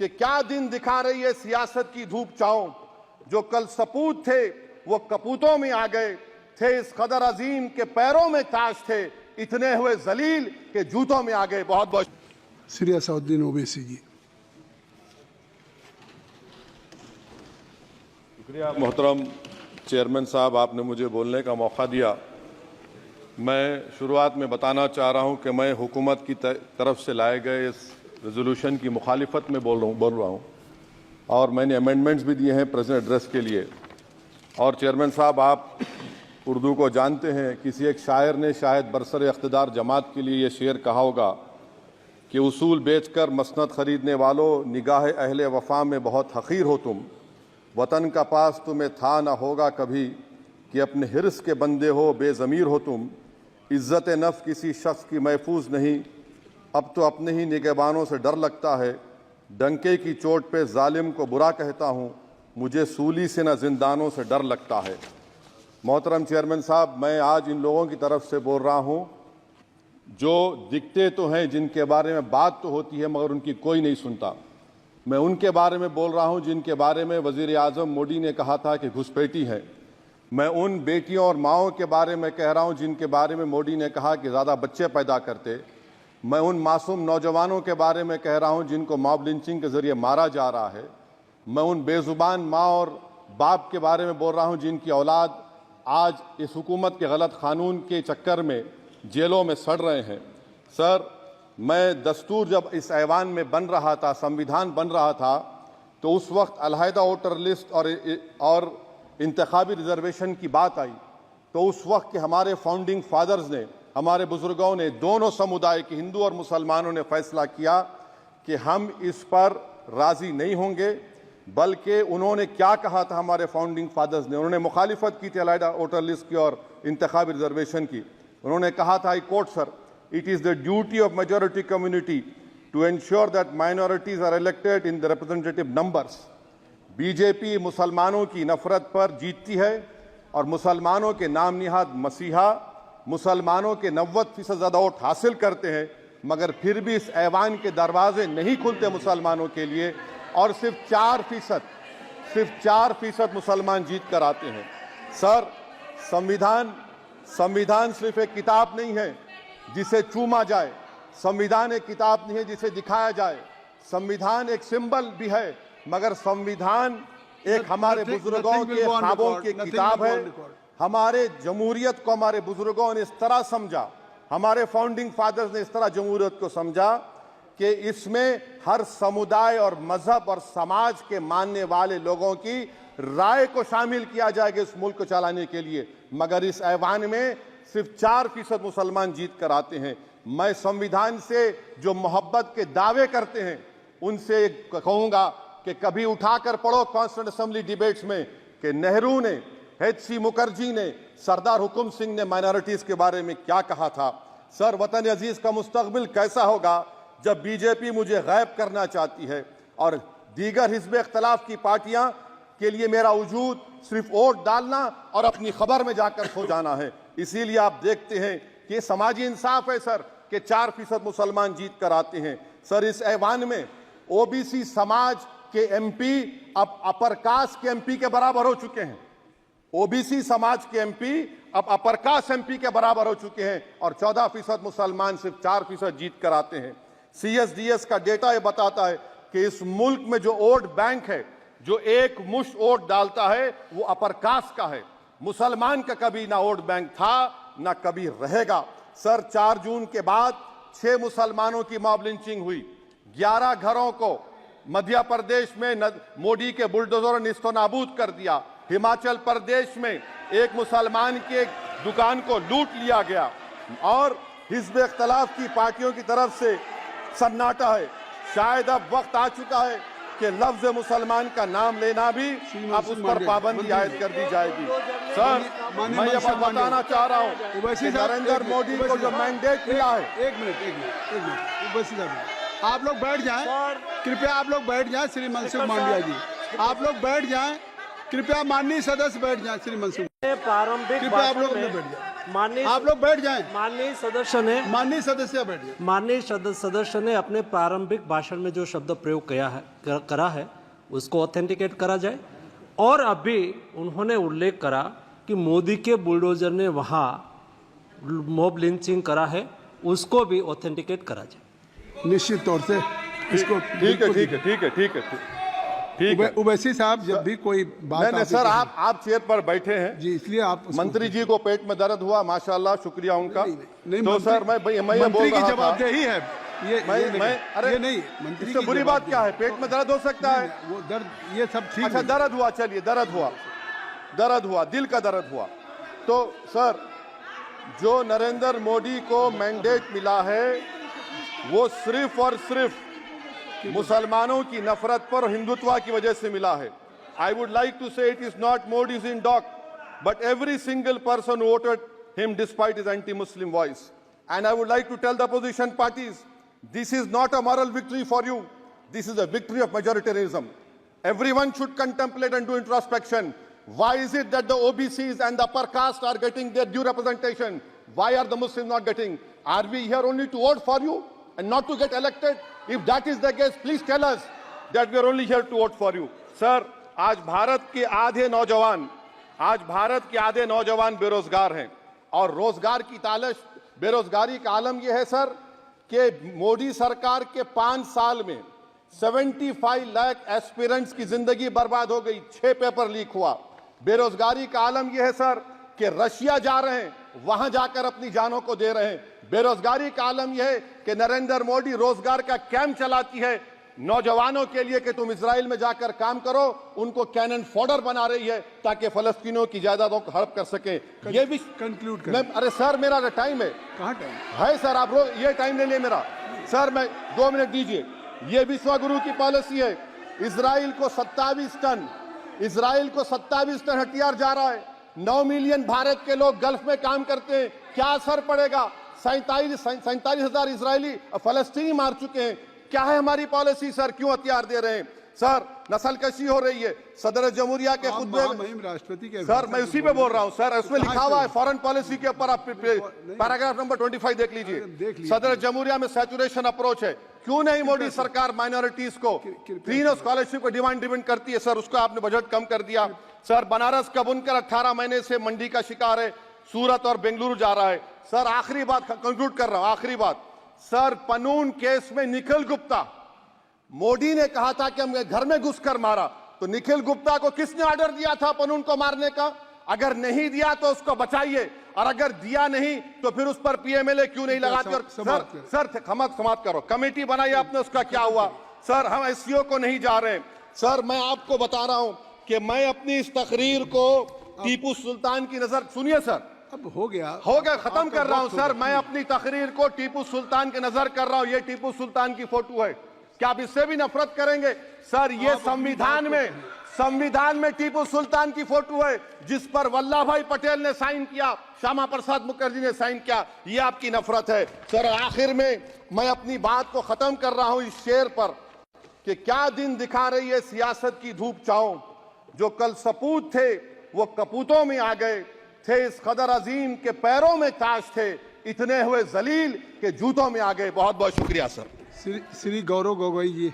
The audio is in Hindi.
कि क्या दिन दिखा रही है सियासत की धूप छांव। जो कल सपूत थे वो कपूतों में आ गए, थे इस कदर अजीम के पैरों में ताज थे, इतने हुए जलील के जूतों में आ गए। बहुत बहुत श्री असदुद्दीन ओवैसी जी। शुक्रिया मोहतरम चेयरमैन साहब, आपने मुझे बोलने का मौका दिया। मैं शुरुआत में बताना चाह रहा हूं कि मैं हुकूमत की तरफ से लाए गए इस रेजोल्यूशन की मुखालिफत में बोल रहा हूं और मैंने अमेंडमेंट्स भी दिए हैं प्रेजेंट एड्रेस के लिए। और चेयरमैन साहब, आप उर्दू को जानते हैं, किसी एक शायर ने शायद बरसर इख्तिदार जमात के लिए ये शेर कहा होगा कि उसूल बेचकर मसनद खरीदने वालों, निगाह अहले वफा में बहुत हक़ीर हो तुम, वतन का पास तुम्हें था ना होगा कभी, कि अपने हिर्स के बंदे हो बेज़मीर हो तुम, इज़्ज़त नफ्स किसी शख्स की महफूज नहीं, अब तो अपने ही निगहबानों से डर लगता है, डंके की चोट पे जालिम को बुरा कहता हूँ, मुझे सूली से न जिंदानों से डर लगता है। मोहतरम चेयरमैन साहब, मैं आज इन लोगों की तरफ से बोल रहा हूँ जो दिखते तो हैं, जिनके बारे में बात तो होती है मगर उनकी कोई नहीं सुनता। मैं उनके बारे में बोल रहा हूँ जिनके बारे में वज़ीर आज़म मोदी ने कहा था कि घुसपैठी हैं। मैं उन बेटियों और माओं के बारे में कह रहा हूँ जिनके बारे में मोदी ने कहा कि ज़्यादा बच्चे पैदा करते। मैं उन मासूम नौजवानों के बारे में कह रहा हूँ जिनको मॉब लिंचिंग के ज़रिए मारा जा रहा है। मैं उन बेज़ुबान माँ और बाप के बारे में बोल रहा हूँ जिनकी औलाद आज इस हुकूमत के गलत कानून के चक्कर में जेलों में सड़ रहे हैं। सर, मैं दस्तूर जब इस ऐवान में बन रहा था, संविधान बन रहा था, तो उस वक्त अलहदा वोटर लिस्ट और इंतखाबी रिजर्वेशन की बात आई, तो उस वक्त के हमारे फाउंडिंग फादर्स ने, हमारे बुजुर्गों ने, दोनों समुदाय के हिंदू और मुसलमानों ने फैसला किया कि हम इस पर राज़ी नहीं होंगे। बल्कि उन्होंने क्या कहा था हमारे फाउंडिंग फादर्स ने, उन्होंने मुखालिफत की थी अलहदा वोटर लिस्ट की और इंतखाबी रिजर्वेशन की। उन्होंने कहा था, I quote sir, it is the duty of majority community to ensure that minorities are elected in the representative numbers. BJP मुसलमानों की नफरत पर जीतती है और मुसलमानों के नाम निहाद मसीहा मुसलमानों के 90% ज़्यादा वोट हासिल करते हैं, मगर फिर भी इस ऐवान के दरवाजे नहीं खुलते मुसलमानों के लिए और सिर्फ 4% मुसलमान जीत कर आते हैं। सर, संविधान सिर्फ एक किताब नहीं है जिसे चूमा जाए, संविधान एक किताब नहीं है जिसे दिखाया जाए, संविधान एक सिंबल भी है, मगर संविधान एक हमारे बुजुर्गों के ख्वाबों की किताब है। हमारे जमहूरियत को हमारे बुजुर्गों ने इस तरह समझा, हमारे फाउंडिंग फादर्स ने इस तरह जमहूरियत को समझा कि इसमें हर समुदाय और मजहब और समाज के मानने वाले लोगों की राय को शामिल किया जाएगा इस मुल्क को चलाने के लिए, मगर इस ऐवान में सिर्फ 4% मुसलमान जीत कर आते हैं। मैं संविधान से जो मोहब्बत के दावे करते हैं उनसे कहूंगा कि कभी उठाकर पढ़ो कॉन्स्टिट्यूएंट असेंबली डिबेट्स में कि नेहरू ने, HC मुखर्जी ने, सरदार हुकुम सिंह ने माइनॉरिटीज के बारे में क्या कहा था। सर, वतन अजीज का मुस्तकबिल कैसा होगा जब बीजेपी मुझे गायब करना चाहती है और दीगर हिज़्ब इख्तिलाफ की पार्टियां के लिए मेरा वजूद सिर्फ वोट डालना और अपनी खबर में जाकर सो जाना है। इसीलिए आप देखते हैं कि ये समाजी इंसाफ है सर कि 4% मुसलमान जीत कर आते हैं। सर, इस ऐवान में OBC समाज के MP अब अपर कास्ट के MP के बराबर हो चुके हैं। OBC समाज के MP अब अपर कास्ट MP के बराबर हो चुके हैं और 14% मुसलमान सिर्फ 4% जीत कर आते हैं। CSDS का डेटा ये बताता है कि इस मुल्क में जो वोट बैंक है, जो एक मुश्त वोट डालता है, वो अपर कास्ट का है। मुसलमान का कभी ना वोट बैंक था ना कभी रहेगा। सर, 4 जून के बाद 6 मुसलमानों की मॉब लिंचिंग हुई, 11 घरों को मध्य प्रदेश में मोदी के बुलडोजर ने निस्तो नाबूद कर दिया। हिमाचल प्रदेश में एक मुसलमान की एक दुकान को लूट लिया गया और हिज़्ब इख्तिलाफ की पार्टियों की तरफ से सन्नाटा है। शायद अब वक्त आ चुका है कि लफ्ज मुसलमान का नाम लेना भी अब उस पर पाबंदी आयद कर दी जाएगी। सर, मैं ये बात बताना चाह रहा हूँ कि नरेंद्र मोदी को जो मैंडेट मिला है। एक मिनट, आप लोग बैठ जाएं, कृपया आप लोग बैठ जाएं। श्री मनसुख मांडविया जी, आप लोग बैठ जाएं, कृपया माननीय सदस्य बैठ जाएं। श्री मनसुख, प्रारंभिक कृपया आप लोग बैठ जाएं। माननीय आप लोग बैठ जाएं। माननीय सदस्य ने माननीय सदस्य बैठ जाएं। माननीय सदस्य ने अपने प्रारंभिक भाषण में जो शब्द प्रयोग करा है उसको ऑथेंटिकेट करा जाए। और अभी उन्होंने उल्लेख करा कि मोदी के बुलडोजर ने वहाँ मॉब लिंचिंग करा है, उसको भी ऑथेंटिकेट करा जाए। निश्चित तौर से इसको ठीक है, ठीक है, ठीक है, ठीक है, ठीक है। उवैसी साहब, जब भी कोई बात नहीं सर, आप चेयर पर बैठे हैं जी, इसलिए आप मंत्री जी को पेट में दर्द हुआ, माशाल्लाह, शुक्रिया उनका। नहीं, तो सर मैं ये बोल मंत्री की रहा था, जवाबदेही है ये अरे ये नहीं, मंत्री इससे की बुरी बात क्या है? पेट में दर्द हो सकता है। वो दर्द ये सब ठीक अच्छा, है। दर्द हुआ, चलिए दर्द हुआ, दिल का दर्द हुआ। तो सर, जो नरेंद्र मोदी को मैंडेट मिला है वो सिर्फ और सिर्फ मुसलमानों की नफरत पर हिंदुत्व की वजह से मिला है। I would like to say it is not Modi's in doc, but every single person voted him despite his anti Muslim voice. And I would like to tell the opposition parties, this is not a moral victory for you. This is a victory of majoritarianism. Everyone should contemplate and do introspection. Why is it that the OBCs and the upper caste are getting their due representation? Why are the Muslims not getting? Are we here only to vote for you and not to get elected? If that is the case, please tell us that we are only here to vote for you. Sir, आज भारत के आधे नौजवान बेरोजगार हैं और रोजगार की तालाश, बेरोजगारी का आलम यह है सर कि मोदी सरकार के 5 साल में 75 लाख एस्पिरेंट्स की जिंदगी बर्बाद हो गई, 6 पेपर लीक हुआ। बेरोजगारी का आलम यह है सर कि रशिया जा रहे हैं, वहां जाकर अपनी जानों को दे रहे हैं। बेरोजगारी का आलम यह है कि नरेंद्र मोदी रोजगार का कैंप चलाती है नौजवानों के लिए कि तुम इजराइल में जाकर काम करो, उनको कैनन फॉडर बना रही है ताकि फलस्तीनियों की जायदादों को हड़प कर सके। ये भी कंक्लूड करें। अरे सर, मेरा टाइम है। कहाँ टाइम है सर? आप ये टाइम ले लिए मेरा। सर मैं 2 मिनट दीजिए। ये विश्वगुरु की पॉलिसी है। इजराइल को 27 टन हथियार जा रहा है। 9 मिलियन भारत के लोग गल्फ में काम करते हैं, क्या असर पड़ेगा? 47,000 इजरायली फलस्तीनी मार चुके हैं। क्या है हमारी पॉलिसी सर? क्यों हथियार दे रहे हैं सर? नस्लकशी हो रही है। सदर जमहूरिया के खुतबे में राष्ट्रपति के सर, मैं उसी पे बोल रहा हूं सर, उसमें लिखा हुआ है फॉरेन पॉलिसी के ऊपर, आप पैराग्राफ नंबर 25 देख लीजिए। सदर जमहूरिया में सैचुरेशन अप्रोच है। क्यों नहीं मोदी सरकार माइनॉरिटीज को तीनों स्कॉलरशिप को डिमांड करती है सर? उसको आपने बजट कम कर दिया। सर, बनारस का बुनकर 18 महीने से मंडी का शिकार है, सूरत और बेंगलुरु जा रहा है। सर आखिरी बात कंक्लूड कर रहा हूं, आखिरी बात सर, पनून केस में निखिल गुप्ता, मोदी ने कहा था कि हमने घर में घुसकर मारा, तो निखिल गुप्ता को किसने ऑर्डर दिया था पनून को मारने का? अगर नहीं दिया तो उसको बचाइए, और अगर दिया नहीं तो फिर उस पर पीएमएलए क्यों नहीं लगाकर? सर समाप्त करो। कमेटी बनाई आपने, उसका क्या हुआ? सर हम एससीओ को नहीं जा रहे। सर मैं आपको बता रहा हूं कि मैं अपनी इस तकरीर को टीपू सुल्तान की नजर, सुनिए सर, अब हो गया, खत्म कर रहा हूं सर। मैं अपनी तकरीर को टीपू सुल्तान की नजर कर रहा हूं। ये टीपू सुल्तान की फोटो है, क्या आप इससे भी नफरत करेंगे? सर ये संविधान में टीपू सुल्तान की फोटो है जिस पर वल्लभ भाई पटेल ने साइन किया, श्यामा प्रसाद मुखर्जी ने साइन किया। ये आपकी नफरत है सर। आखिर में मैं अपनी बात को खत्म कर रहा हूं इस शेर पर कि क्या दिन दिखा रही है सियासत की धूप छांव, जो कल सपूत थे वो कपूतों में आ गए, थे इस कदर अजीम के पैरों में ताज थे, इतने हुए जलील के जूतों में आ गए। बहुत बहुत शुक्रिया सर। श्री गौरव गोगोई जी।